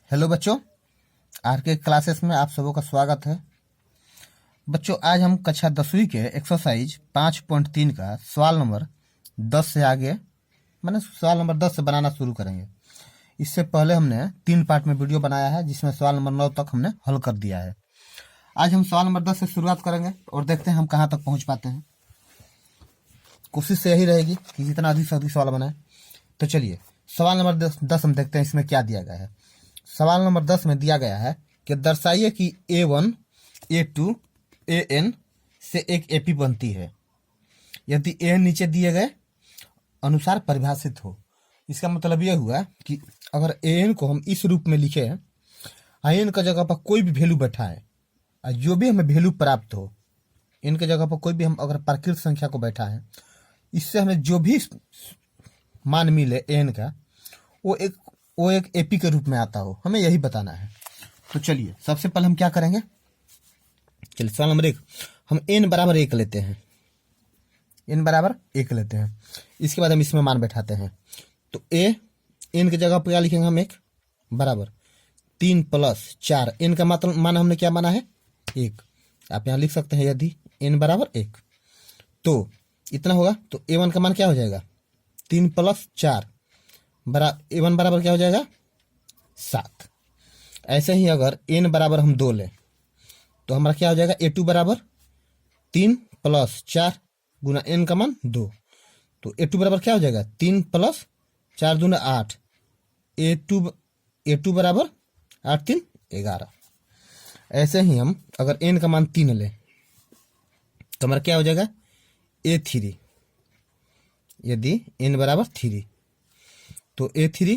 Hello बच्चों, are के classes में आप सबों का स्वागत है। बच्चों, आज हम कक्षा 10वीं के एक्सरसाइज 5.3 का सवाल नंबर 10 से आगे मैंने सवाल नंबर 10 से बनाना शुरू करेंगे। इससे पहले हमने 3 पार्ट में वीडियो बनाया है जिसमें सवाल नंबर 9 तक हमने हल कर दिया है। आज हम सवाल नंबर 10 से शुरुआत करेंगे और देखते हैं हम कहाँ तक पहुँच पाते हैं। कोशिश से यही रहेगी कि जितना अधिक से अधिक सवाल बनाए। तो चलिए सवाल नंबर 10 हम देखते हैं इसमें क्या दिया गया है। सवाल नंबर 10 में दिया गया है कि दर्शाइए कि A1, A2, AN से एक AP बनती है यदि AN नीचे दिए गए अनुसार परिभाषित हो। इसका मतलब यह हुआ कि अगर AN को हम इस रूप में लिखे, AN का जगह पर कोई भी वैल्यू बैठा है और जो भी हमें वैल्यू प्राप्त हो, N के जगह पर कोई भी हम अगर प्राकृत संख्या को बैठा है, इससे हमें जो भी मान मिले AN का वो एक AP के रूप में आता हो, हमें यही बताना है। तो चलिए सबसे पहले हम क्या करेंगे। चलिए सवाल नंबर 1 हम n बराबर 1 लेते हैं। n बराबर 1 लेते हैं, इसके बाद हम इसमें मान बैठाते हैं। तो n की जगह पर क्या लिखेंगे हम 1 बराबर 3 + 4। n का मतलब मान हमने क्या माना है 1। आप यहाँ लिख सकते हैं यदि n बराबर 1 तो इतना होगा। तो A1 का मान क्या हो जाएगा 3 + 4 A1 बराबर क्या हो जाएगा 7। ऐसे ही अगर n बराबर हम 2 लें तो हमारा क्या हो जाएगा A2 बराबर 3 + 4 गुना n का मान 2। तो A2 बराबर क्या हो जाएगा 3 + 4 दूना 8। A2 बराबर 8 3 11। ऐसे ही हम अगर n का मान 3 लें तो हमारा क्या हो जाएगा A3 यदि n बराबर 3। तो A3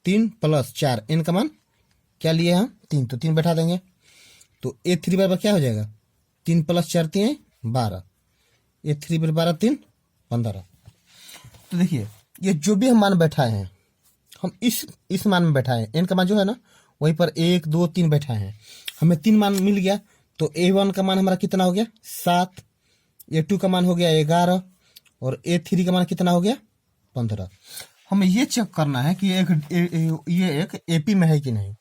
3 + 4 n का मान क्या लिए हम 3, तो 3 बैठा देंगे। तो A3 बराबर क्या हो जाएगा 3 + 4 3 12। A3 बराबर 12 3 15। तो देखिए ये जो भी हम मान बैठाए हैं हम इस मान में बैठाए हैं। n का मान जो है ना वहीं पर 1 2 3 बैठाए हैं, हमें 3 मान मिल गया। तो A1 का मान हमारा कितना हो गया 7, A2 का मान हो गया 11 और A3 का मान कितना हो गया 15। हमें ये चेक करना है कि ये एक AP में है कि नहीं।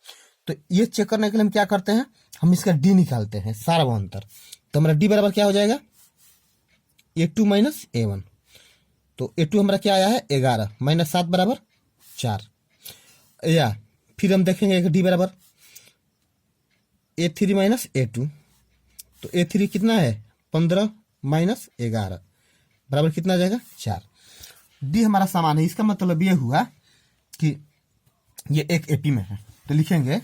तो ये चेक करने के लिए हम क्या करते हैं, हम इसका D निकालते हैं सार्वभौमंतर। तो हमारा D बराबर क्या हो जाएगा A2 - A1। तो A2 हमारा क्या आया है 11 - 7 बराबर 4। या फिर हम देखेंगे एक D बराबर A3 - A2। तो A3 कितना है 15 - 11 बराबर कितना आ जाएगा 4। डी हमारा समान है, इसका मतलब ये हुआ कि ये एक AP में है। तो लिखेंगे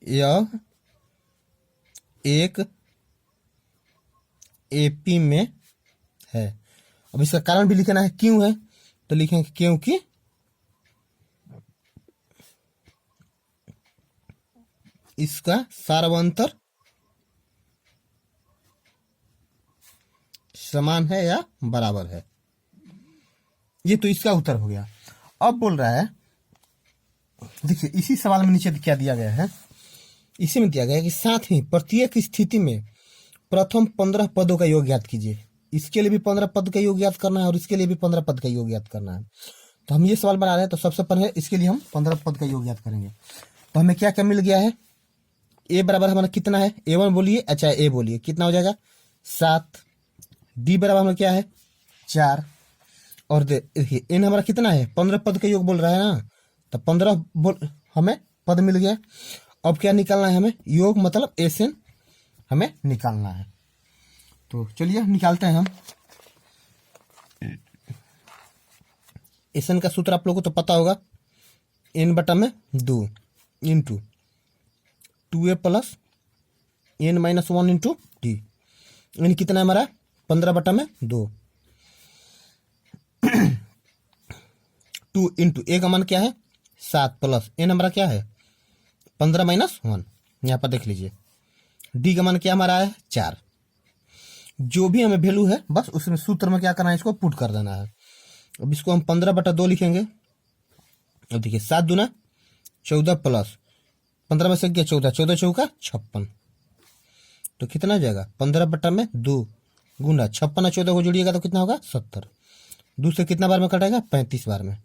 यह एक AP में है। अब इसका कारण भी लिखना है क्यों है, तो लिखेंगे क्योंकि इसका सार्वभौमंतर समान है या बराबर है। ये तो इसका उत्तर हो गया। अब बोल रहा है देखिए इसी सवाल में नीचे क्या दिया गया है, इसी में दिया गया है कि साथ ही प्रत्येक स्थिति में प्रथम 15 पदों का योग ज्ञात कीजिए। इसके लिए भी 15 पद का योग ज्ञात करना है और इसके लिए भी 15 पद का योग ज्ञात करना है। तो हम ये सवाल बना रहे हैं, तो सबसे पहले इसके लिए हम 15 पद का योग ज्ञात करेंगे। तो हमें क्या क्या मिल गया है, A बराबर हमारा कितना है A1 बोलिए, अच्छा A बोलिए, कितना हो जाएगा 7। D बराबर हमारा क्या है 4 और देखिए n हमारा कितना है 15 पद का योग बोल रहा है ना, तो 15 हमें पद मिल गया। अब क्या निकालना है हमें योग मतलब SN हमें निकालना है। तो चलिए निकालते हैं हम। SN का सूत्र आप लोगों को तो पता होगा n बटा में 2 into 2a + n - 1 into D। n कितना है हमारा 15 बटा में 2 2 इंटू a का मान क्या है 7 प्लस n हमारा क्या है 15 - 1। यहाँ पर देख लीजिए D का मान क्या हमारा है 4। जो भी हमें वैल्यू है बस उसमें सूत्र में क्या करना है इसको पुट कर देना है। अब इसको हम 15 बटा 2 लिखेंगे। अब देखिए 7 दूना 14 प्लस 15 में से गया 14, 14 चौका 56। तो कितना हो जाएगा 15 बटा में 2 गुना 56 और 14 को जोड़िएगा तो कितना होगा 70। 2 से कितना बार में कटेगा 35 बार में।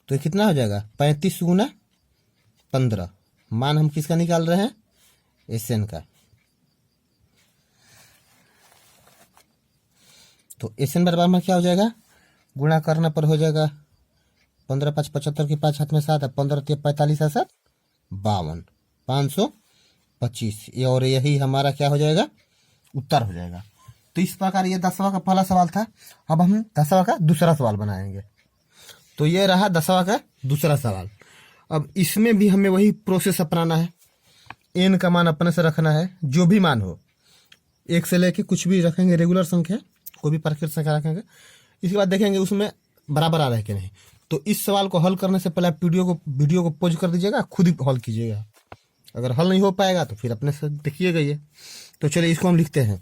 तो ये कितना हो जाएगा 35 गुना 15। मान हम किसका निकाल रहे हैं, एसएन का। तो एसएन बराबर में क्या हो जाएगा, गुणा करने पर हो जाएगा 15 5 75 के 5 हाथ में 7 है, 15 3 45 है 7 52 525। ये और यही हमारा क्या हो जाएगा, उत्तर हो जाएगा। तो इस प्रकार ये 10वां का पहला सवाल था। अब हम 10वां का दूसरा सवाल बनाएंगे। तो ये रहा 10वां का दूसरा सवाल। अब इसमें भी हमें वही प्रोसेस अपनाना है। एन का मान अपने से रखना है, जो भी मान हो, 1 से लेके कुछ भी रखेंगे, रेगुलर संख्या कोई भी प्राकृतिक संख्या रखेंगे। इसके बाद देखेंगे उसमें बराबर आ रहा है कि नहीं। तो इस सवाल को हल करने से पहले आप वीडियो को पॉज कर दीजिएगा, खुद ही हल कीजिएगा। अगर हल नहीं हो पाएगा तो फिर अपने से देखिएगा ये। तो चलिए इसको हम लिखते हैं।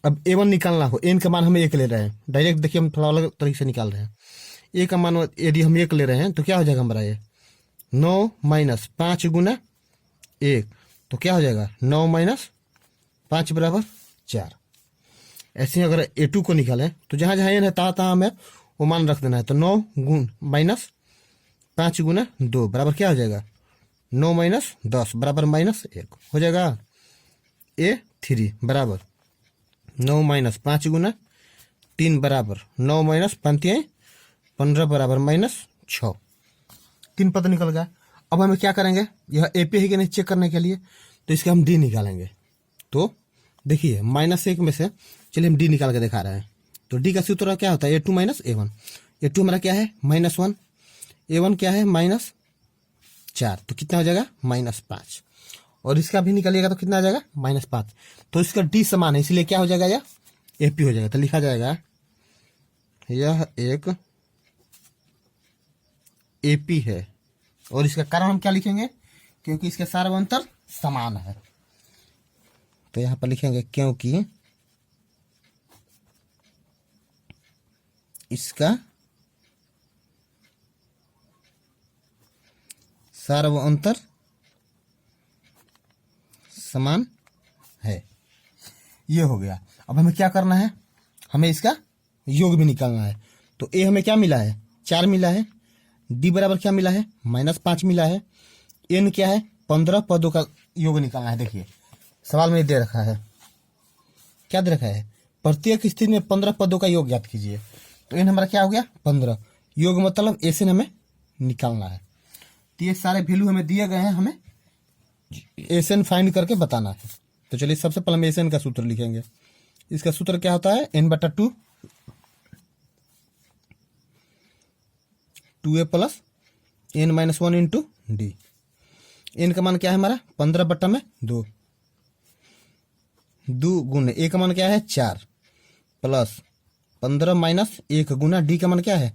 अब A1 निकालना हो, एन का मान हम 1 ले रहे हैं, डायरेक्ट देखिए हम थोड़ा अलग तरीके से निकाल रहे हैं। ए का मान यदि हम 1 ले रहे हैं तो क्या हो जाएगा हमारा, ये 9 माइनस 5 गुना 1, तो क्या हो जाएगा 9 माइनस 5 बराबर 4। ऐसे ही अगर A2 को निकालें तो जहाँ जहाँ एन है तहाँ हमें वो मान रख देना है। तो 9 गुण माइनस 5 गुना 2 बराबर क्या हो जाएगा 9 माइनस 10 बराबर -1 हो जाएगा। A3 बराबर 9 माइनस 5 गुना 3 बराबर 9 माइनस 5 15 बराबर -6। 3 पद निकल गया। अब हमें क्या करेंगे, यह AP है कि नहीं चेक करने के लिए, तो इसका हम D निकालेंगे। तो देखिए -1 में से चलिए हम D निकाल के दिखा रहे हैं। तो D का सूत्र क्या होता है, A2 माइनस A1। A2 हमारा क्या है -1, A1 क्या है -4, तो कितना हो जाएगा -5। और इसका भी निकालिएगा तो कितना आ जाएगा -5। तो इसका D समान है, इसलिए क्या हो जाएगा, यह AP हो जाएगा। तो लिखा जाएगा यह एक AP है। और इसका कारण हम क्या लिखेंगे, क्योंकि इसके सार्वंतर समान है। तो यहां पर लिखेंगे क्योंकि इसका सार्वंतर समान है। ये हो गया। अब हमें क्या करना है, हमें इसका योग भी निकालना है। तो ए हमें क्या मिला है 4 मिला है, डी बराबर क्या मिला है -5 मिला है, एन क्या है 15 पदों का योग निकालना है। देखिए सवाल में दे रखा है, क्या दे रखा है, प्रत्येक स्थिति में 15 पदों का योग ज्ञात कीजिए। तो एन हमारा क्या हो गया 15, योग मतलब एसएन हमें निकालना है। तो ये सारे वैल्यू हमें दिए गए हैं, हमें एसएन फाइंड करके बताना है। तो चलिए सबसे पहले हम एसएन का सूत्र लिखेंगे। इसका सूत्र क्या होता है n/2 2a plus n-1 into D. N का मान क्या है हमारा 15/2, 2 गुना ए का मान क्या है 4 प्लस 15 माइनस 1 गुना डी का मान क्या है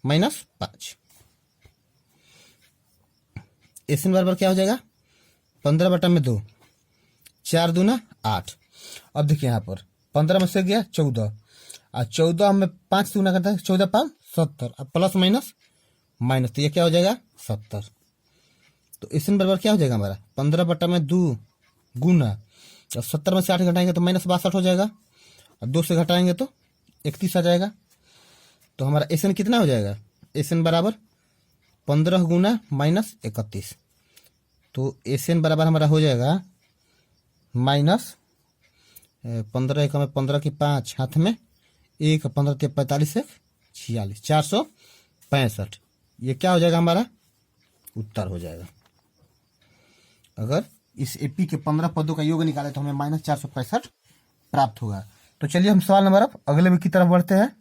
-5। एसएन बराबर क्या हो जाएगा 15/2, 4 दूना 8। अब देखिए यहाँ पर 15 में से गया 14, और 14 में 5 गुना करता है 14 5 70, अब प्लस माइनस माइनस, तो ये क्या हो जाएगा 70। तो एसएन बराबर क्या हो जाएगा हमारा 15/2 गुना, और 70 में से 8 घटाएंगे तो -62 हो जाएगा, और 2 से घटाएंगे तो 31 आ जाएगा। तो हमारा एसएन कितना हो जाएगा, एसएन बराबर 15 गुना -31। तो एसएन बराबर हमारा हो जाएगा -15 1 में 15 की 5 हाथ में 1 15 3 45 1 46 465। ये क्या हो जाएगा हमारा उत्तर हो जाएगा। अगर इस एपी के 15 पदों का योग निकाले तो हमें -465 प्राप्त होगा। तो चलिए हम सवाल नंबर अब अगले की तरफ बढ़ते हैं।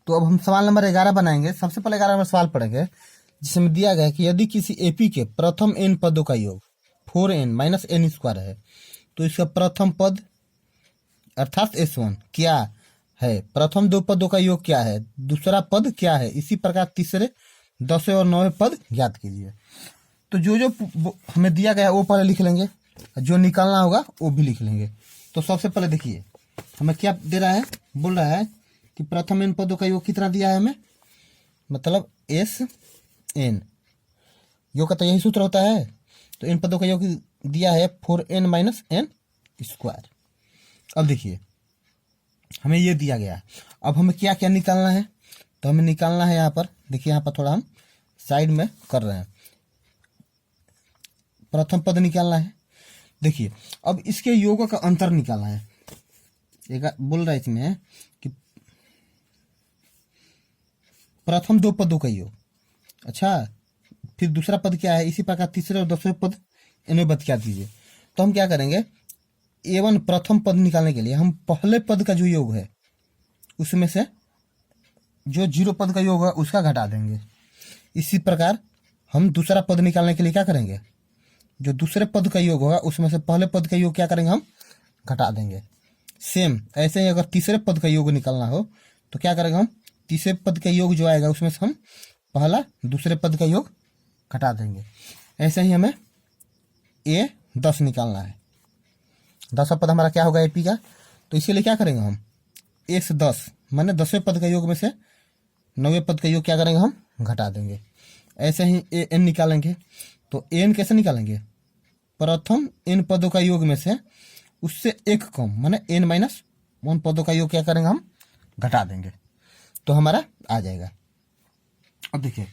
तो अब हम सवाल नंबर 11 बनाएंगे। सबसे पहले 11 नंबर सवाल पढ़ेंगे, जिसमें दिया गया है कि यदि किसी एपी के प्रथम n पदों का योग 4n - n² है, तो इसका प्रथम पद अर्थात S1 क्या है, प्रथम 2 पदों का योग क्या है, दूसरा पद क्या है, इसी प्रकार तीसरे 10वें और 9वें पद ज्ञात कीजिए। तो जो हमें दिया गया है वो पहले लिख लेंगे, जो निकालना होगा वो भी लिख लेंगे। तो सबसे पहले देखिए हमें क्या दे रहा है, बोल रहा है कि प्रथम n पदों का योग कितना दिया है हमें, मतलब SN, योग का तो यही सूत्र होता है। तो इन पदों का योग दिया है 4n - n²। अब देखिए हमें ये दिया गया है, अब हमें क्या क्या निकालना है। तो हमें निकालना है यहाँ पर, देखिए यहाँ पर थोड़ा हम साइड में कर रहे हैं। प्रथम पद निकालना है। देखिए अब इसके योगों का अंतर निकालना है। एक बोल रहा है इसमें कि प्रथम दो पदों का योग, अच्छा फिर दूसरा पद क्या है, इसी प्रकार तीसरे और 10वें पद इन्हें बता दीजिए। तो हम क्या करेंगे, एवं प्रथम पद निकालने के लिए हम पहले पद का जो योग है उसमें से जो 0 पद का योग है उसका घटा देंगे। इसी प्रकार हम दूसरा पद निकालने के लिए क्या करेंगे, जो दूसरे पद का योग होगा उसमें से पहले पद का योग क्या करेंगे, हम घटा देंगे। सेम ऐसे ही अगर तीसरे पद का योग निकालना हो तो क्या करेंगे, हम तीसरे पद का योग जो आएगा उसमें से हम पहला दूसरे पद का योग घटा देंगे। ऐसे ही हमें A10 निकालना है। 10वां पद हमारा क्या होगा AP का, तो इसके लिए क्या करेंगे, हम S10 माने 10वें पद का योग में से 9वें पद का योग क्या करेंगे, हम घटा देंगे। ऐसे ही AN निकालेंगे। तो AN कैसे निकालेंगे, प्रथम n पदों का योग में से उससे एक कम माने n-1 पदों का योग क्या करेंगे, हम घटा देंगे, तो हमारा आ जाएगा। अब देखिए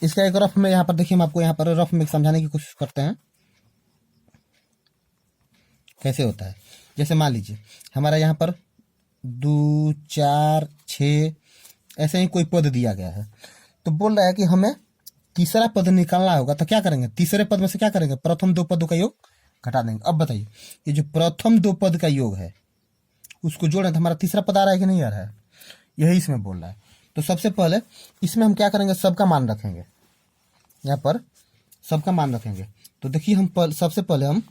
इसका एक रफ में यहाँ पर देखिए, हम आपको यहाँ पर रफ में समझाने की कोशिश करते हैं कैसे होता है। जैसे मान लीजिए हमारा यहाँ पर 2, 4, 6 ऐसे ही कोई पद दिया गया है, तो बोल रहा है कि हमें तीसरा पद निकालना होगा। तो क्या करेंगे, तीसरे पद में से क्या करेंगे, प्रथम 2 पदों का योग घटा देंगे। अब बताइए ये जो प्रथम 2 पद का योग है उसको जोड़ें तो हमारा तीसरा पद आ रहा है कि नहीं आ रहा है, यही इसमें बोल रहा है। तो सबसे पहले इसमें हम क्या करेंगे, सबका मान रखेंगे, यहाँ पर सबका मान रखेंगे। तो देखिए हम सबसे पहले हम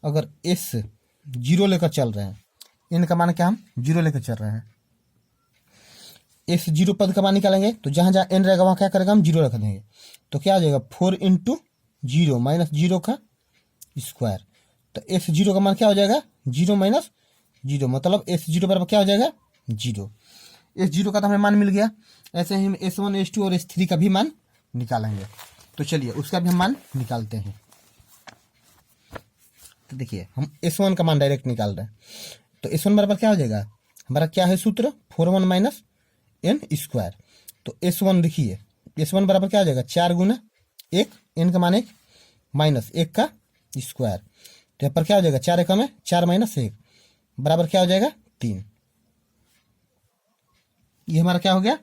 अगर S0 लेकर चल रहे हैं, इनका मान क्या, हम 0 लेकर चल रहे हैं। S0 पद का मान निकालेंगे तो जहाँ जहाँ n रहेगा वहाँ क्या करेगा, हम 0 रख देंगे। तो क्या आ जाएगा 4 × 0 माइनस 0 का स्क्वायर। तो S0 का मान क्या हो जाएगा, 0 माइनस 0, मतलब S0 बराबर क्या हो जाएगा, 0। S0 का तो हमें मान मिल गया। ऐसे ही हम S1, S2 और S3 का भी मान निकालेंगे। तो चलिए उसका भी हम मान निकालते हैं। तो देखिए हम S1 का मान डायरेक्ट निकाल रहे हैं। तो S1 बराबर क्या हो जाएगा, हमारा क्या है सूत्र, 4 माइनस n स्क्वायर। तो S1 देखिए S1 बराबर क्या हो जाएगा, 4 × 1, n का मान 1 माइनस 1 का स्क्वायर। तो यहाँ पर क्या हो जाएगा, 4 एकम है 4 माइनस 1 बराबर क्या हो जाएगा 3। ये हमारा क्या हो गया,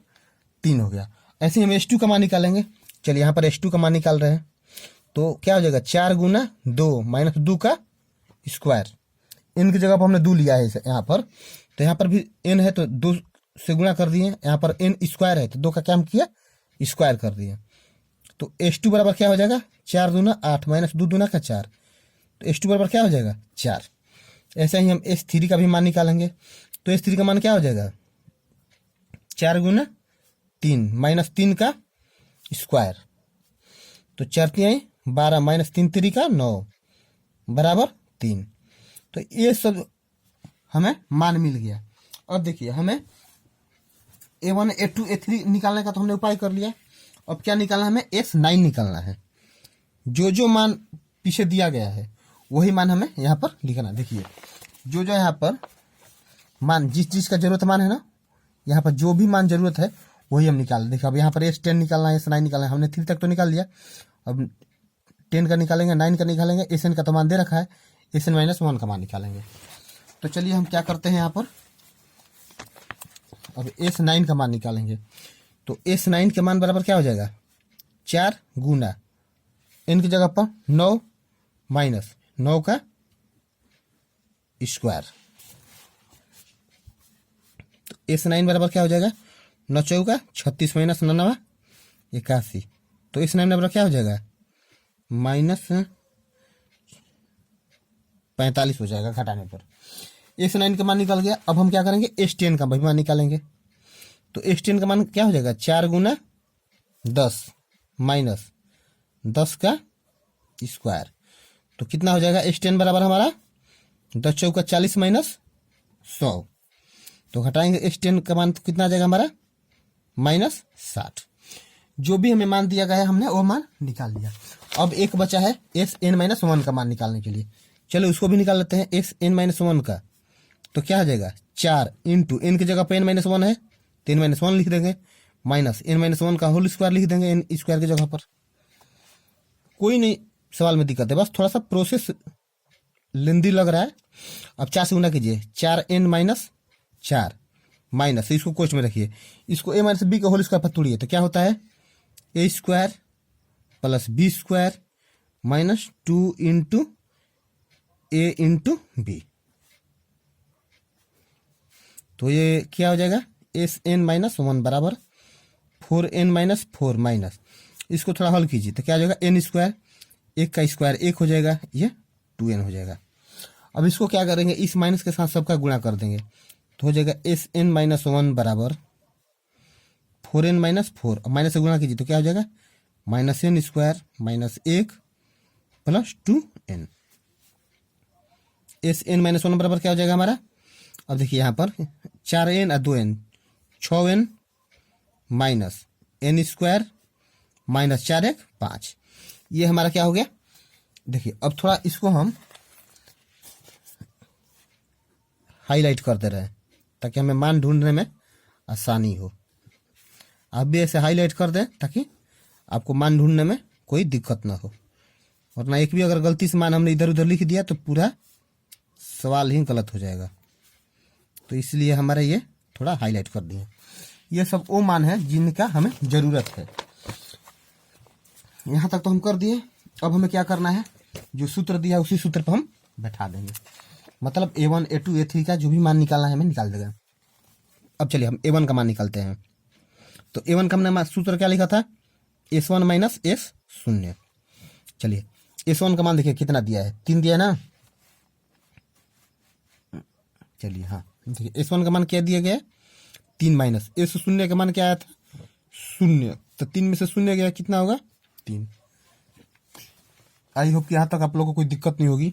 3 हो गया। ऐसे ही हम S2 का मान निकालेंगे। चलिए यहाँ पर S2 का मान निकाल रहे हैं। तो क्या हो जाएगा, 4 × 2 माइनस 2 का स्क्वायर। इनकी जगह पर हमने 2 लिया है यहाँ पर, तो यहाँ पर भी n है तो 2 से गुणा कर दिए। यहाँ पर n स्क्वायर है तो 2 का क्या हम किया, स्क्वायर कर दिए। तो S2 बराबर क्या हो जाएगा, 4 दूना 8 माइनस 2 दूना का 4। तो S2 बराबर क्या हो जाएगा, 4। ऐसे ही हम S3 का भी मान निकालेंगे। तो S3 का मान क्या हो जाएगा, 4 × 3 माइनस 3 का स्क्वायर। तो 4 3 12 माइनस 3 3 का 9 बराबर 3। तो ये सब हमें मान मिल गया। अब देखिए हमें A1, A2, A3 निकालने का तो हमने उपाय कर लिया। अब क्या निकालना है, हमें S9 निकालना है। जो मान पीछे दिया गया है वही मान हमें यहाँ पर लिखना। देखिए जो यहाँ पर मान जिस का जरूरत मान है ना, यहाँ पर जो भी मान जरूरत है वही हम निकाल। देखिए अब यहाँ पर S10 निकालना है, S9 निकालना है। हमने 3 तक तो निकाल लिया, अब 10 का निकालेंगे, 9 का निकालेंगे। SN का तो मान दे रखा है, SN-1 का मान निकालेंगे। तो चलिए हम क्या करते हैं, यहाँ पर अब S9 का मान निकालेंगे। तो S9 के मान बराबर क्या हो जाएगा, 4 × n की जगह पर 9 माइनस 9 का स्क्वायर। तो S9 बराबर क्या हो जाएगा, 9 चौका 36 माइनस 9 81। तो S9 बराबर क्या हो जाएगा, माइनस 45 हो जाएगा घटाने पर। S9 का मान निकल गया। अब हम क्या करेंगे, S10 का भी मान निकालेंगे। तो S10 का मान क्या हो जाएगा, 4 × 10 माइनस 10 का स्क्वायर। तो कितना हो जाएगा, S10 बराबर हमारा 10 चौका 40 माइनस 100। तो घटाएंगे S10 का मान तो कितना आ जाएगा हमारा, माइनस 60। जो भी हमें मान दिया गया है हमने वो मान निकाल लिया। अब एक बचा है Sn-1 का मान निकालने के लिए। चलो उसको भी निकाल लेते हैं। Sn-1 का तो क्या हो जाएगा, 4 × n की जगह पर n-1 है तो n-1 लिख देंगे, माइनस n माइनस 1 का होल स्क्वायर लिख देंगे n स्क्वायर की जगह पर। कोई नहीं सवाल में दिक्कत है, बस थोड़ा सा प्रोसेस लेंदी लग रहा है। अब 4 से गुना कीजिए, 4n माइनस 4 माइनस, इसको कोष्ट में रखिए, इसको a माइनस बी का होल स्क्वायर पर तोड़िए तो क्या होता है a square plus b square minus 2 into a into b. तो ये क्या हो जाएगा एस एन माइनस 1 बराबर 4n माइनस 4 माइनस, इसको थोड़ा हल कीजिए तो क्या हो जाएगा एन स्क्वायर, एक का स्क्वायर एक हो जाएगा, ये 2n हो जाएगा। अब इसको क्या करेंगे, इस माइनस के साथ सबका गुणा कर देंगे तो हो जाएगा एस एन माइनस 1 बराबर 4n माइनस 4, अब माइनस से गुणा कीजिए तो क्या हो जाएगा minus n square minus 1 plus 2n। S n minus 1 बराबर क्या हो जाएगा हमारा, अब देखिए यहाँ पर 4n और 2n 6n minus n square minus 4 1 5, ये हमारा क्या हो गया। देखिए अब थोड़ा इसको हम हाईलाइट कर दे रहे हैं ताकि हमें मान ढूंढने में आसानी हो। आप भी ऐसे हाईलाइट कर दें ताकि आपको मान ढूंढने में कोई दिक्कत ना हो, वरना एक भी अगर गलती से मान हमने इधर उधर लिख दिया तो पूरा सवाल ही गलत हो जाएगा। तो इसलिए हमारा ये थोड़ा हाईलाइट कर दिए। ये सब वो मान है जिनका हमें ज़रूरत है। यहाँ तक तो हम कर दिए। अब हमें क्या करना है, जो सूत्र दिया उसी सूत्र पर हम बैठा देंगे, मतलब a1 a2 a3 का जो भी मान निकालना है हमें निकाल देगा। अब चलिए हम a1 का मान निकालते हैं। तो a1 का हमने सूत्र क्या लिखा था, s1 माइनस s0। चलिए s1 का मान देखिए कितना दिया है, 3 दिया है ना। चलिए हाँ देखिए s1 का मान क्या दिया गया है 3 माइनस s0 का मान क्या आया था 0, तो 3 में से 0 गया कितना होगा 3। आई होप कि यहाँ तक आप लोगों को कोई दिक्कत नहीं होगी।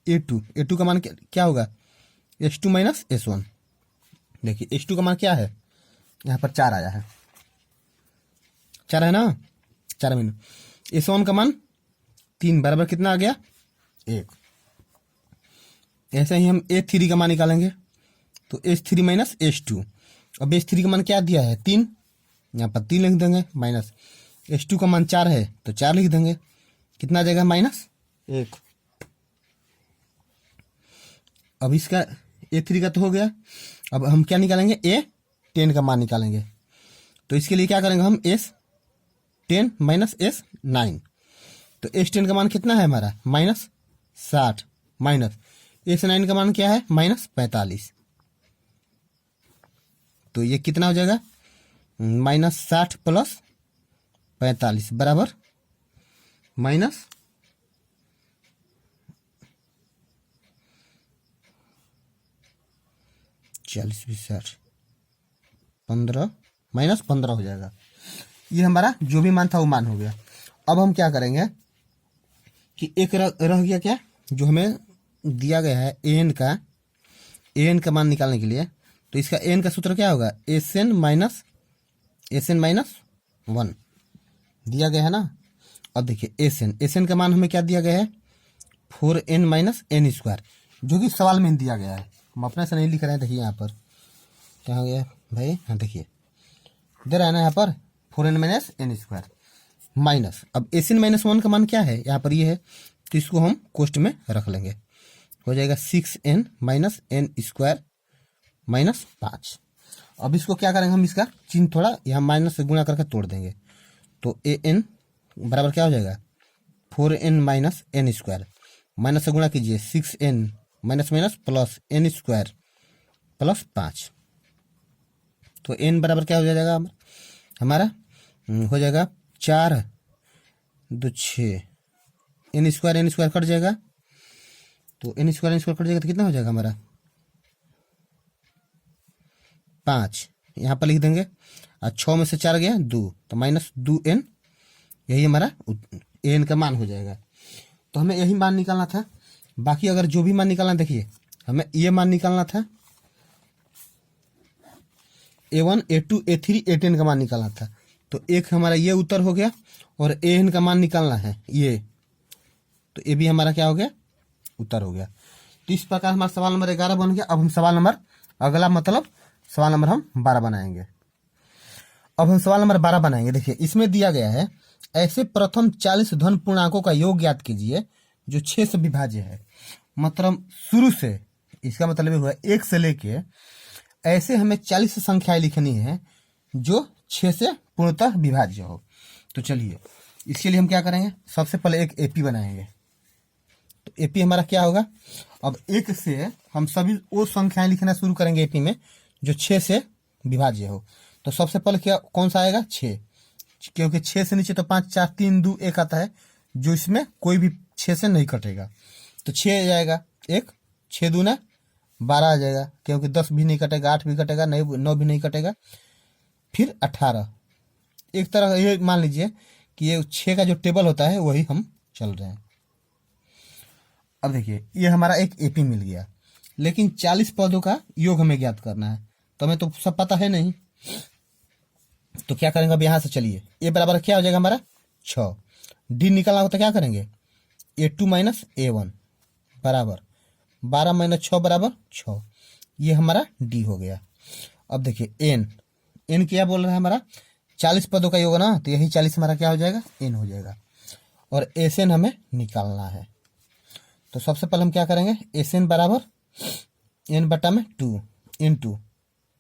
a2 का मान क्या होगा s2 माइनस s1। देखिए s2 का मान क्या है, यहाँ पर 4 आया है, 4 है ना, 4 में s1 का मान 3 बराबर कितना आ गया 1। ऐसे ही हम a3 का मान निकालेंगे तो s3 माइनस s2। अब s3 का मान क्या दिया है 3, यहाँ पर 3 लिख देंगे, माइनस s2 का मान 4 है तो 4 लिख देंगे, कितना आ जाएगा माइनस 1। अब इसका a3 का तो हो गया। अब हम क्या निकालेंगे a10 का मान निकालेंगे। तो इसके लिए क्या करेंगे हम s10 माइनस s9। तो s10 का मान कितना है हमारा माइनस 60 माइनस s9 का मान क्या है माइनस 45। तो ये कितना हो जाएगा माइनस 60 प्लस 45 बराबर माइनस 40 20 60 15 माइनस 15 हो जाएगा। ये हमारा जो भी मान था वो मान हो गया। अब हम क्या करेंगे कि एक रह गया क्या, जो हमें दिया गया है an का मान निकालने के लिए। तो इसका n का सूत्र क्या होगा sn माइनस 1 दिया गया है ना। अब देखिए sn का मान हमें क्या दिया गया है 4n माइनस n स्क्वायर, जो कि सवाल में दिया गया है, हम अपने से नहीं लिख रहे हैं। देखिए यहाँ पर कहाँ गया भाई, हाँ देखिए दे रहा है ना यहाँ पर 4n minus n square minus. अब sn माइनस 1 का मान क्या है यहाँ पर ये है, तो इसको हम कोष्ट में रख लेंगे, हो जाएगा 6n minus n square minus 5। अब इसको क्या करेंगे हम, इसका चिन्ह थोड़ा यहाँ माइनस से गुणा करके तोड़ देंगे। तो an बराबर क्या हो जाएगा 4n minus n square, minus से गुणा कीजिए 6n minus minus plus n square plus 5। तो n बराबर क्या हो जाएगा हमारा, हो जाएगा 4 2 6 n स्क्वायर कट जाएगा। तो n स्क्वायर कट जाएगा तो कितना हो जाएगा हमारा 5, यहाँ पर लिख देंगे। और 6 में से 4 गया 2, तो माइनस 2n, यही हमारा n का मान हो जाएगा। तो हमें यही मान निकालना था। बाकी अगर जो भी मान निकालना, देखिए हमें ये मान निकालना था a1 a2 a3 a10 का मान निकालना था। तो एक हमारा ये उत्तर हो गया, और an का मान निकालना है ये, तो ये भी हमारा क्या हो गया उत्तर हो गया। तो इस प्रकार हमारा सवाल नंबर 11 बन गया। अब हम सवाल नंबर अगला मतलब सवाल नंबर हम 12 बनाएंगे। अब हम सवाल नंबर 12 बनाएंगे। देखिए इसमें दिया गया है ऐसे प्रथम 40 धन पूर्णांकों का योग ज्ञात कीजिए जो 6 से विभाज्य है। मतलब शुरू से, इसका मतलब ये हुआ 1 से लेके ऐसे हमें 40 संख्याएं लिखनी है जो 6 से पूर्णतः विभाज्य हो। तो चलिए इसके लिए हम क्या करेंगे, सबसे पहले एक एपी बनाएंगे। तो एपी हमारा क्या होगा, अब 1 से हम सभी वो संख्याएं लिखना शुरू करेंगे एपी में जो 6 से विभाज्य हो। तो सबसे पहले क्या कौन सा आएगा, 6, क्योंकि 6 से नीचे तो 5 4 3 2 1 आता है, जो इसमें कोई भी 6 से नहीं कटेगा। तो 6 आ जाएगा, 1 6 दूना 12 आ जाएगा, क्योंकि 10 भी नहीं कटेगा, 8 भी कटेगा, 9 भी नहीं कटेगा। फिर 18, एक तरह ये मान लीजिए कि ये 6 का जो टेबल होता है वही हम चल रहे हैं। अब देखिए ये हमारा एक एपी मिल गया, लेकिन 40 पदों का योग हमें ज्ञात करना है, तो हमें तो सब पता है नहीं। तो क्या करेंगे, अब यहां से चलिए ए बराबर क्या हो जाएगा हमारा 6, डी निकालना होता क्या करेंगे, A2 माइनस A1 बराबर 12 माइनस 6 बराबर 6, ये हमारा डी हो गया। अब देखिए एन क्या बोल रहा है हमारा 40 पदों का योग ना, तो यही 40 हमारा क्या हो जाएगा, एन हो जाएगा। और एसएन हमें निकालना है, तो सबसे पहले हम क्या करेंगे, एसएन बराबर एन बटा में 2 into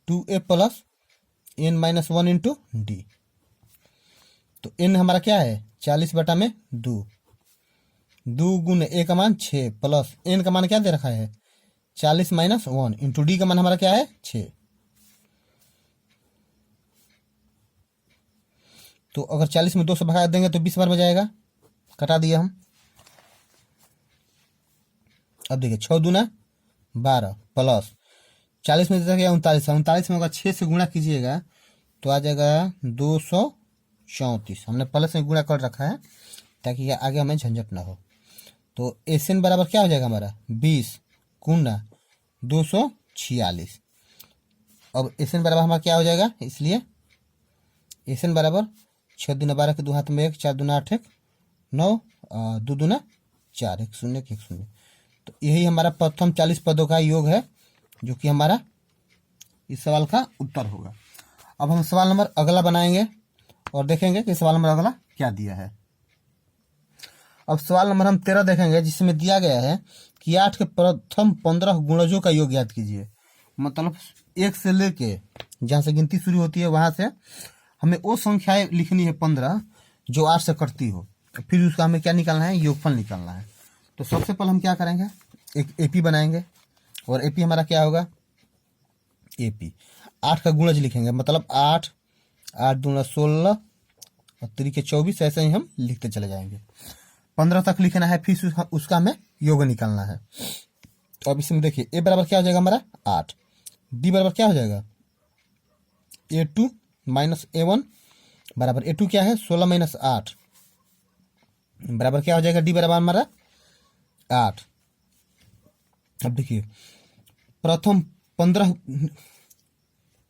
2a plus N minus 1 into d. तो एन हमारा क्या है 40 बटा में 2 गुण ए का मान 6 प्लस एन का मान क्या दे रखा है 40 माइनस 1 इंटू डी का मान हमारा क्या है 6। तो अगर 40 में 2 से भगा देंगे तो 20 बार बजाएगा, कटा दिया हम। अब देखिए 6 दूना 12 प्लस 40 में दे गया 39 में अगर 6 से गुणा कीजिएगा तो आ जाएगा 234। हमने पहले से गुणा कर रखा है ताकि आगे हमें झंझट ना हो। तो एसएन बराबर क्या हो जाएगा हमारा 20 गुणा 246। अब एसएन बराबर हमारा क्या हो जाएगा, इसलिए एसएन बराबर 6 दूना 12 के 2 हाथ में 1, 4 दूना 8 1 9 2 दूना 4 1 0 1 0। तो यही हमारा प्रथम 40 पदों का योग है, जो कि हमारा इस सवाल का उत्तर होगा। अब हम सवाल नंबर अगला बनाएंगे और देखेंगे कि सवाल नंबर अगला क्या दिया है। अब सवाल नंबर हम 13 देखेंगे, जिसमें दिया गया है कि 8 के प्रथम 15 गुणजों का योग ज्ञात कीजिए। मतलब 1 से लेके जहाँ से गिनती शुरू होती है वहां से हमें वो संख्याएं लिखनी है 15 जो 8 से कटती हो, फिर उसका हमें क्या निकालना है, योगफल निकालना है। तो सबसे पहले हम क्या करेंगे, एक एपी बनाएंगे और एपी हमारा क्या होगा, एपी 8 का गुणज लिखेंगे, मतलब 8 8 दूना 16 और 3 के 24, ऐसे ही हम लिखते चले जाएंगे। 15 तक लिखना है, फिर उसका हमें योग निकालना है। तो अब इसमें देखिए ए बराबर क्या हो जाएगा हमारा 8, डी बराबर क्या हो जाएगा A2 माइनस A1 बराबर A2 क्या है 16 माइनस 8 बराबर क्या हो जाएगा, डी बराबर हमारा 8। अब देखिए प्रथम 15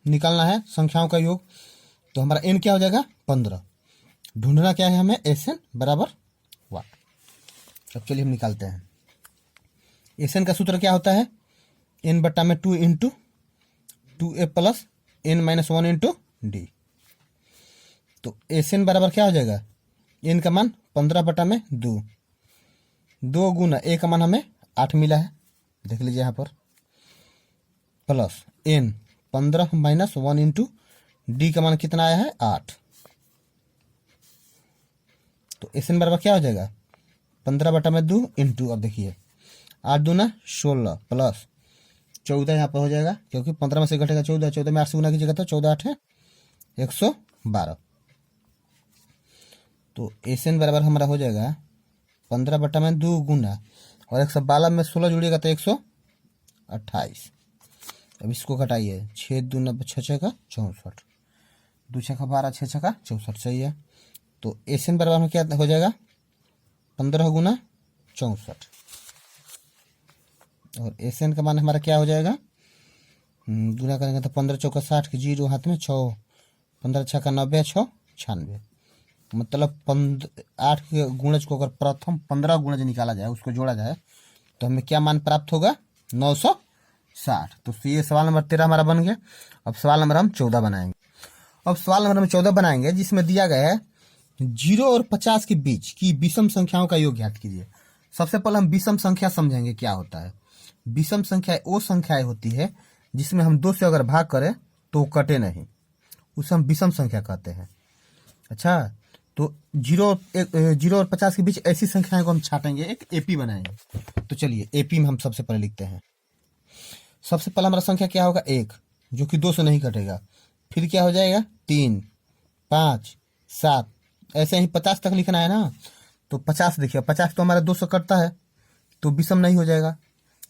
निकालना है संख्याओं का योग, तो हमारा एन क्या हो जाएगा 15। ढूंढना क्या है हमें, एसएन बराबर 1। अब चलिए हम निकालते हैं। एसएन का सूत्र क्या होता है, एन बट्टा में 2 into 2a plus N minus 1 into d. तो एसएन बराबर क्या हो जाएगा, एन का मान 15 बटा में 2 गुना ए का मान हमें 8 मिला है, देख लीजिए यहाँ पर, plus n 15 minus 1 into d का मान कितना आया है 8। तो एसएन बराबर क्या हो जाएगा 15 बटा में 2 इंटू, अब देखिए 8 दूना 16 प्लस 14 यहाँ पर हो जाएगा, क्योंकि 15 में से घटेगा 14, 14 में 8 से गुना कीजिएगा तो 14 8 है 112। तो एसएन बराबर हमारा हो जाएगा 15 बटा में 2 गुना और 112 में 16 जुड़िएगा तो 128। अब इसको घटाइए, 6 दूना 6 6 का 64, 2 6 का 12 6 6 का 64, सही है। तो एसएन बराबर में क्या हो जाएगा 15 गुना 64 और एसएन का मान हमारा क्या हो जाएगा, गुना करेंगे तो 15 चौका 60 के 0 हाथ में 6, 15 6 का 90 6 96। मतलब 8 के गुणज को अगर प्रथम 15 गुणज निकाला जाए, उसको जोड़ा जाए तो हमें क्या मान प्राप्त होगा 960। तो ये सवाल नंबर 13 हमारा बन गया। अब सवाल नंबर हम 14 बनाएंगे अब सवाल नंबर 14 बनाएंगे, जिसमें दिया गया है 0 और 50 के बीच की विषम संख्याओं का योग ज्ञात कीजिए। सबसे पहले हम विषम संख्या समझेंगे क्या होता है। विषम संख्या वो संख्याएं होती है जिसमें हम 2 से अगर भाग करें तो वो कटे नहीं, उसे हम विषम संख्या कहते हैं। अच्छा, तो 0 और 50 के बीच ऐसी संख्याएं को हम छाटेंगे, एक एपी बनाएंगे। तो चलिए एपी में हम सबसे पहले लिखते हैं। सबसे पहला हमारा संख्या क्या होगा 1, जो कि 2 से नहीं कटेगा। फिर क्या हो जाएगा 3, 5, 7, ऐसे ही 50 तक लिखना है ना। तो 50 देखिए, 50 तो हमारा 2 से कटता है तो विषम नहीं हो जाएगा,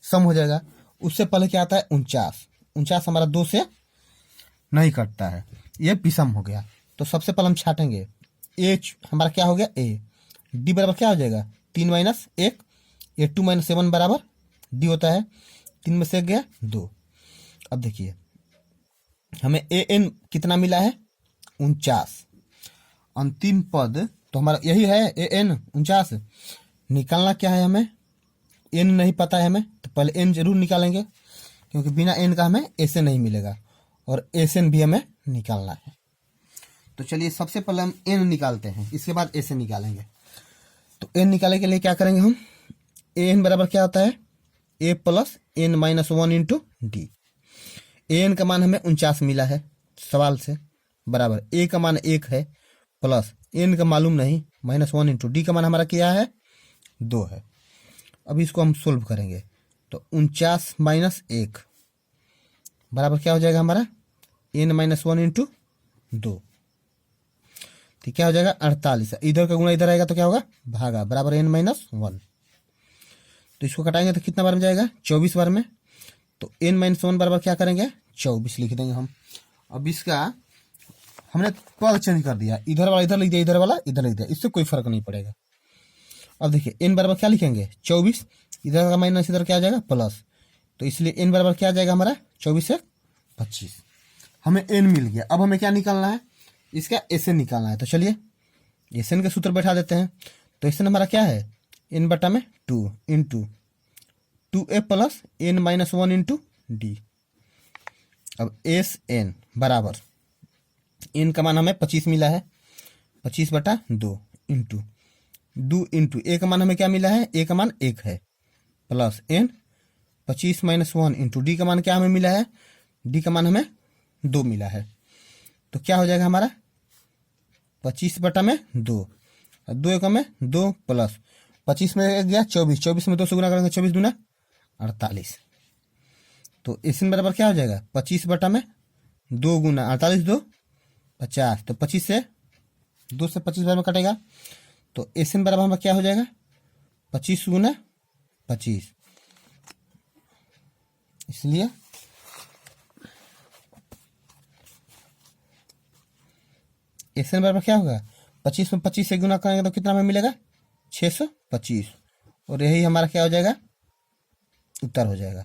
सम हो जाएगा। उससे पहले क्या आता है 49, 49 हमारा 2 से नहीं कटता है, ये विषम हो गया। तो सबसे पहले हम छाटेंगे ए, हमारा क्या हो गया ए। डी बराबर क्या हो जाएगा 3 माइनस 1, ए 2 माइनस 7 बराबर डी होता है। 3 में से 1 गया 2। अब देखिए हमें ए एन कितना मिला है 49, अंतिम पद तो हमारा यही है ए एन 49। निकालना क्या है, हमें एन नहीं पता है हमें, तो पहले एन जरूर निकालेंगे क्योंकि बिना एन का हमें एस एन नहीं मिलेगा, और एस एन भी हमें निकालना है। तो चलिए सबसे पहले हम एन निकालते हैं, इसके बाद एस एन निकालेंगे। तो एन निकालने के लिए क्या करेंगे हम, ए एन बराबर क्या होता है A plus N minus 1 into D. A N का मान हमें 49 मिला है सवाल से, बराबर ए का मान 1 है प्लस एन का मालूम नहीं -1 इंटू डी का मान हमारा क्या है 2 है। अब इसको हम सोल्व करेंगे तो 49 माइनस 1 बराबर क्या हो जाएगा हमारा n माइनस 1 इंटू 2, तो क्या हो जाएगा 48। इधर का गुणा इधर आएगा तो क्या होगा भागा, बराबर n माइनस 1। तो इसको कटाएंगे तो कितना बार में जाएगा 24 बार में। तो n माइनस 1 बराबर क्या करेंगे 24 लिख देंगे हम। अब इसका हमने पद चेंज कर दिया, इधर वाला इधर लिख दिया, इधर वाला इधर लिख दिया, इससे कोई फर्क नहीं पड़ेगा। अब देखिए n बराबर क्या लिखेंगे 24, इधर का माइनस इधर क्या आ जाएगा प्लस, तो इसलिए n बराबर क्या आ जाएगा हमारा 24 से 25। हमें n मिल गया। अब हमें क्या निकालना है, इसका एस एन निकालना है। तो चलिए एस एन का सूत्र बैठा देते हैं। तो एस एन हमारा क्या है n बटा में 2 into 2a plus n minus 1 into D. अब एस एन बराबर n का मान हमें 25 मिला है, 25 बटा 2 इंटू 2 इंटू ए का मान हमें क्या मिला है ए का मान 1 है plus n 25 minus 1 into d का मान क्या हमें मिला है, डी का मान हमें 2 मिला है। तो क्या हो जाएगा हमारा 25 बटा में 2, 2 एक में 2 प्लस 25 में 1 गया 24, 24 में 2 से गुना करेंगे 24 दूना 48। तो इसमें बराबर क्या हो जाएगा 25 बटा में 2 गुना 48 2 50, तो 25 से 2 से 25 बार में कटेगा। तो एस एन बराबर हमारा क्या हो जाएगा 25 गुना 25, इसलिए एस एन बराबर क्या होगा 25 में 25 से गुना करेंगे तो कितना हमें मिलेगा 625, और यही हमारा क्या हो जाएगा उत्तर हो जाएगा।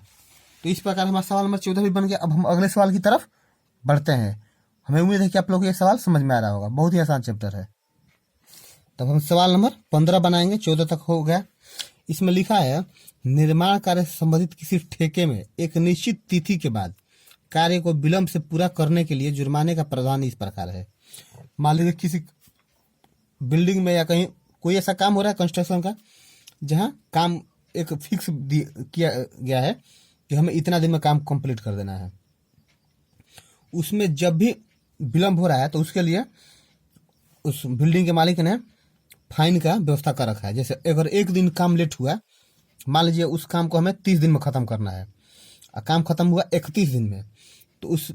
तो इस प्रकार हमारा सवाल नंबर 14 भी बन गया। अब हम अगले सवाल की तरफ बढ़ते हैं। हमें उम्मीद है कि आप लोगों को ये सवाल समझ में आ रहा होगा, बहुत ही आसान चैप्टर है। तब हम सवाल नंबर 15 बनाएंगे, 14 तक हो गया। इसमें लिखा है निर्माण कार्य से संबंधित किसी ठेके में एक निश्चित तिथि के बाद कार्य को विलंब से पूरा करने के लिए जुर्माने का प्रावधान इस प्रकार है। मान लीजिए किसी बिल्डिंग में या कहीं कोई ऐसा काम हो रहा है कंस्ट्रक्शन का, जहां काम एक फिक्स किया गया है कि हमें इतना दिन में काम कंप्लीट कर देना है। उसमें जब भी विलंब हो रहा है तो उसके लिए उस बिल्डिंग के मालिक ने फाइन का व्यवस्था कर रखा है। जैसे अगर एक दिन काम लेट हुआ, मान लीजिए उस काम को हमें 30 दिन में ख़त्म करना है और काम खत्म हुआ 31 दिन में, तो उस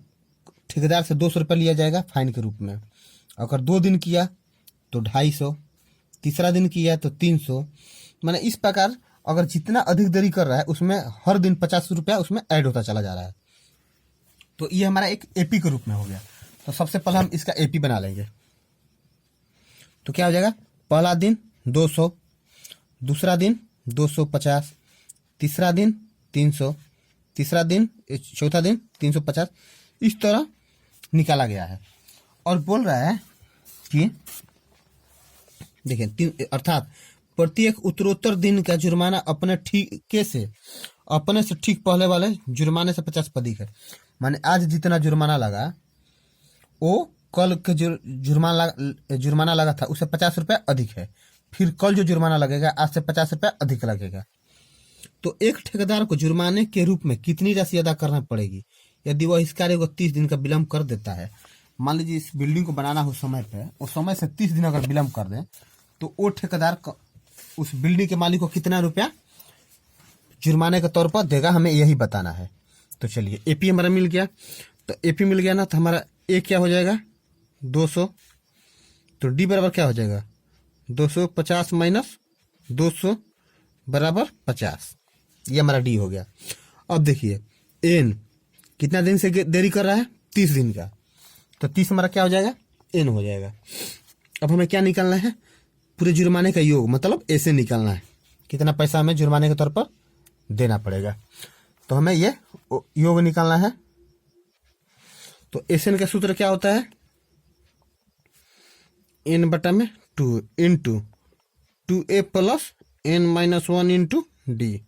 ठेकेदार से 200 रुपये लिया जाएगा फाइन के रूप में। अगर 2 दिन किया तो 250, तीसरा दिन किया तो 300। मैंने इस प्रकार अगर जितना अधिक देरी कर रहा है उसमें हर दिन 50 रुपया उसमें ऐड होता चला जा रहा है। तो ये हमारा एक एपी के रूप में हो गया। तो सबसे पहले हम इसका एपी बना लेंगे। तो क्या हो जाएगा पहला दिन 200, दूसरा दिन 250, तीसरा दिन 300, तीसरा दिन चौथा दिन 350, इस तरह निकाला गया है। और बोल रहा है कि देखिए अर्थात प्रत्येक उत्तरोत्तर दिन का जुर्माना अपने से ठीक पहले वाले जुर्माने से 50 अधिक है। माने आज जितना जुर्माना लगा वो कल के जो जुर्माना लगा था उससे 50 रुपया अधिक है, फिर कल जो जुर्माना लगेगा आज से 50 रुपया अधिक लगेगा। तो एक ठेकेदार को जुर्माने के रूप में कितनी राशि अदा करना पड़ेगी यदि वह इस कार्य को 30 दिन का विलंब कर देता है। मान लीजिए इस बिल्डिंग को बनाना हो समय पे, और समय से 30 दिन अगर विलंब कर दें तो वो ठेकेदार उस बिल्डिंग के मालिक को कितना रुपया जुर्माने के तौर पर देगा, हमें यही बताना है। तो चलिए एपी हमारा मिल गया, तो एपी मिल गया ना, तो हमारा ए क्या हो जाएगा 200, तो डी बराबर क्या हो जाएगा 250 माइनस 200 बराबर 50, ये हमारा डी हो गया। अब देखिए एन कितना दिन से देरी कर रहा है 30 दिन का, तो 30 हमारा क्या हो जाएगा एन हो जाएगा। अब हमें क्या निकालना है पूरे जुर्माने का योग, मतलब ऐसे निकालना है कितना पैसा हमें जुर्माने के तौर पर देना पड़ेगा। तो हमें ये योग निकालना है। तो एसएन का सूत्र क्या होता है एन बटा में 2 into 2a plus n minus 1 into D,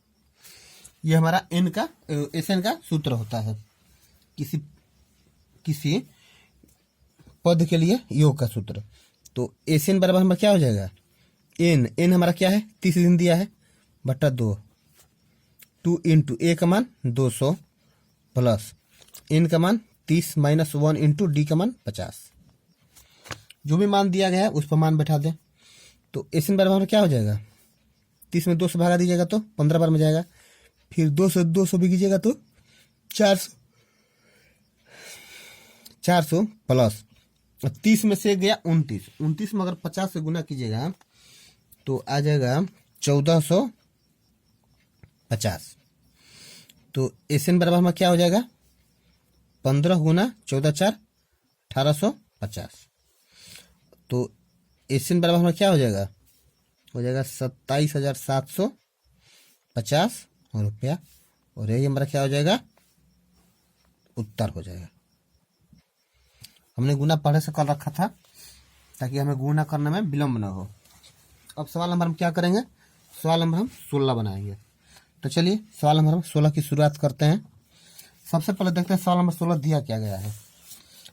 ये हमारा एन का एसएन का सूत्र होता है किसी पद के लिए योग का सूत्र। तो एसएन बराबर हमारा क्या हो जाएगा एन हमारा क्या है 30 दिन दिया है बटा 2 इंटू ए का मान 200 प्लस एन का मान 30 माइनस 1 इंटू डी का मान 50, जो भी मान दिया गया है उस पर मान बैठा दें। तो एसएन बराबर हमारा क्या हो जाएगा 30 में 2 से भागा दीजिएगा तो 15 बार में जाएगा, फिर 200 भी कीजिएगा तो 400 प्लस 30 में से गया 29 में अगर 50 से गुना कीजिएगा तो आ जाएगा 1450। तो एसएन बराबर हमारा क्या हो जाएगा 15 गुना 14 4 1850। तो एसएन बराबर हमारा क्या हो जाएगा 27,750 रुपया, और यही हमारा क्या हो जाएगा उत्तर हो जाएगा। हमने गुना पहले से कर रखा था ताकि हमें गुना करने में विलम्ब न हो। अब सवाल नंबर हम क्या करेंगे, सवाल नंबर हम 16 बनाएंगे। तो चलिए सवाल नंबर हम 16 की शुरुआत करते हैं। सबसे पहले देखते हैं सवाल नंबर 16 दिया क्या गया है।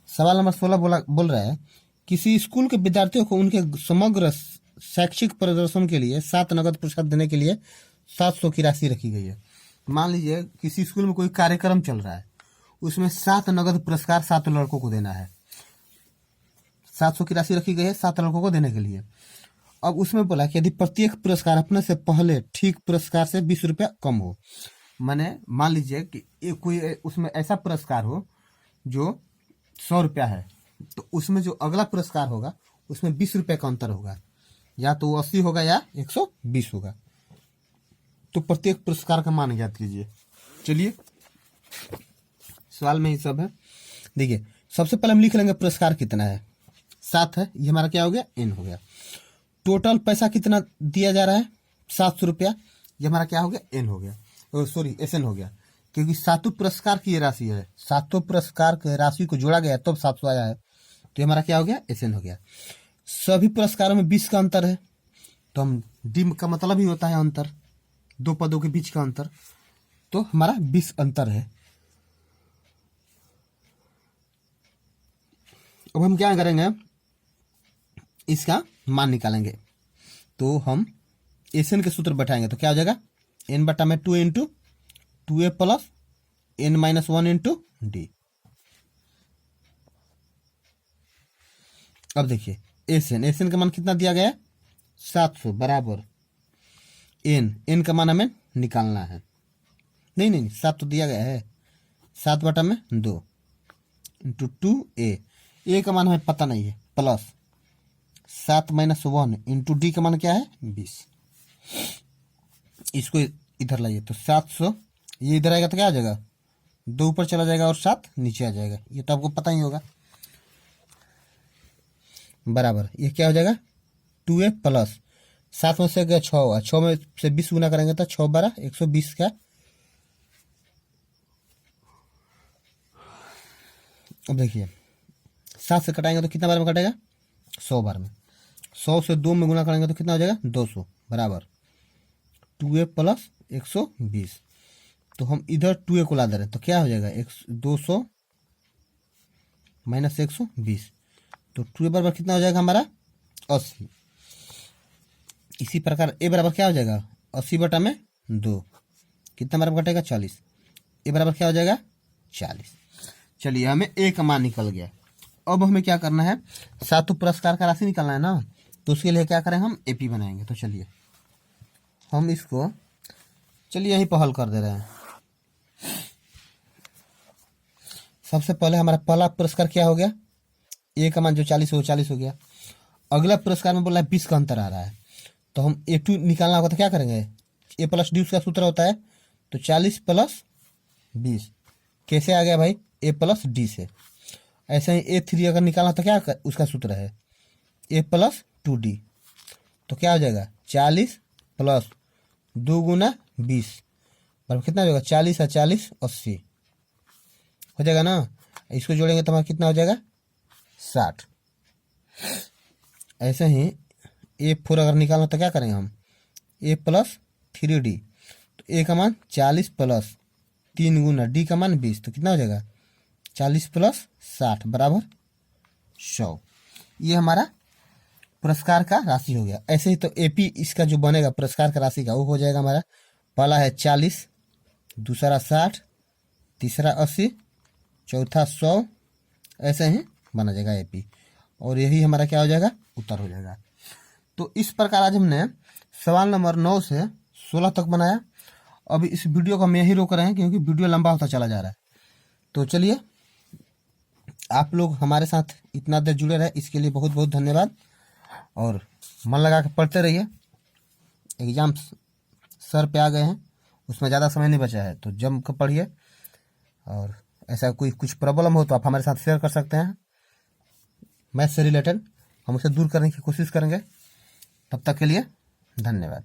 सवाल नंबर 16 बोल रहा है किसी स्कूल के विद्यार्थियों को उनके समग्र शैक्षिक प्रदर्शन के लिए 7 नगद पुरस्कार देने के लिए 700 की राशि रखी गई है। मान लीजिए किसी स्कूल में कोई कार्यक्रम चल रहा है, उसमें 7 नगद पुरस्कार 7 लड़कों को देना है। 700 की राशि रखी गई है 7 लड़कों को देने के लिए। अब उसमें बोला कि यदि प्रत्येक पुरस्कार अपने से पहले ठीक पुरस्कार से 20 रुपया कम हो, माने मान लीजिए कि कोई उसमें ऐसा पुरस्कार हो जो 100 रुपया है, तो उसमें जो अगला पुरस्कार होगा उसमें 20 रुपये का अंतर होगा, या तो 80 होगा या 120 होगा। तो प्रत्येक पुरस्कार का मान ज्ञात कीजिए। चलिए सवाल में ही सब है। देखिए सबसे पहले हम लिख लेंगे पुरस्कार कितना है 7 है, ये हमारा क्या हो गया एन हो गया। टोटल पैसा कितना दिया जा रहा है 700 रुपया, ये हमारा क्या हो गया एन हो गया, सॉरी एसएन हो गया, क्योंकि 7 पुरस्कार की ये राशि है, 7 पुरस्कार की राशि को जोड़ा गया तब 700 आया है, तो हमारा क्या हो गया एसएन हो गया। सभी पुरस्कारों में 20 का अंतर है, तो हम डी का मतलब ही होता है अंतर, 2 पदों के बीच का अंतर, तो हमारा 20 अंतर है। अब हम क्या करेंगे इसका मान निकालेंगे। तो हम एसएन के सूत्र बैठाएंगे, तो क्या हो जाएगा एन बटा में 2 into 2a plus n minus 1 into D. अब देखिए एसएन का मान कितना दिया गया है 700 बराबर एन का मान हमें निकालना है, नहीं 7 तो दिया गया है, 7 बटा में 2 इंटू 2a का मान हमें पता नहीं है, प्लस 7 माइनस 1 इंटू डी का मान क्या है 20। इसको इधर लाइए तो 700, ये इधर आएगा तो क्या आ जाएगा 2 ऊपर चला जाएगा और 7 नीचे आ जाएगा, ये तो आपको पता ही होगा, बराबर ये क्या हो जाएगा 2a प्लस 7 में से गया 6 होगा, 6 में से 20 गुना करेंगे तो 6 12 120 का। अब देखिए 7 से कटाएंगे तो कितना बार में कटेगा 100 बार में, 100 से 2 में गुना करेंगे तो कितना हो जाएगा 200 बराबर 2a प्लस 120। तो हम इधर 2a को ला दे रहे हैं, तो क्या हो जाएगा 200 माइनस 120, तो 2a बराबर कितना हो जाएगा हमारा 80। इसी प्रकार a बराबर क्या हो जाएगा 80/2, कितना बराबर घटेगा 40। a बराबर क्या हो जाएगा 40। चलिए हमें a का मान निकल गया। अब हमें क्या करना है, सातों पुरस्कार का राशि निकालना है ना, तो उसके लिए क्या करें हम एपी बनाएंगे। तो चलिए हम इसको यहीं पर हल कर दे रहे हैं। सबसे पहले हमारा पहला पुरस्कार क्या हो गया, ए का मान जो 40 हो 40 हो गया। अगला पुरस्कार में बोला 20 का अंतर आ रहा है, तो हम A2 निकालना होगा तो क्या करेंगे, A + D उसका सूत्र होता है, तो 40 + 20 कैसे आ गया भाई A + D से। ऐसे ही A3 अगर निकालना तो क्या उसका सूत्र है A + 2D, तो क्या हो जाएगा 40 + 2 × 20 बराबर कितना हो जाएगा 40 और 40 80 हो जाएगा ना। इसको जोड़ेंगे तो हमारा कितना हो जाएगा 60। ऐसे ही A4 अगर निकालना तो क्या करेंगे हम A + 3D, तो A का मान 40 + 3 × D का मान 20, तो कितना हो जाएगा 40 + 60 बराबर 100। ये हमारा पुरस्कार का राशि हो गया। ऐसे ही तो एपी इसका जो बनेगा पुरस्कार का राशि का वो हो जाएगा हमारा, पहला है 40, दूसरा 60, तीसरा 80, चौथा 100, ऐसे ही बना जाएगा एपी, और यही हमारा क्या हो जाएगा उत्तर हो जाएगा। तो इस प्रकार आज हमने सवाल नंबर 9 से 16 तक बनाया। अभी इस वीडियो को हम यहीं रोक रहे हैं क्योंकि वीडियो लंबा होता चला जा रहा है। तो चलिए आप लोग हमारे साथ इतना देर जुड़े रहे इसके लिए बहुत बहुत धन्यवाद, और मन लगा के पढ़ते रहिए। एग्ज़ाम सर पे आ गए हैं, उसमें ज़्यादा समय नहीं बचा है, तो जम कर पढ़िए। और ऐसा कोई कुछ प्रॉब्लम हो तो आप हमारे साथ शेयर कर सकते हैं, मैथ से रिलेटेड हम उसे दूर करने की कोशिश करेंगे। तब तक के लिए धन्यवाद।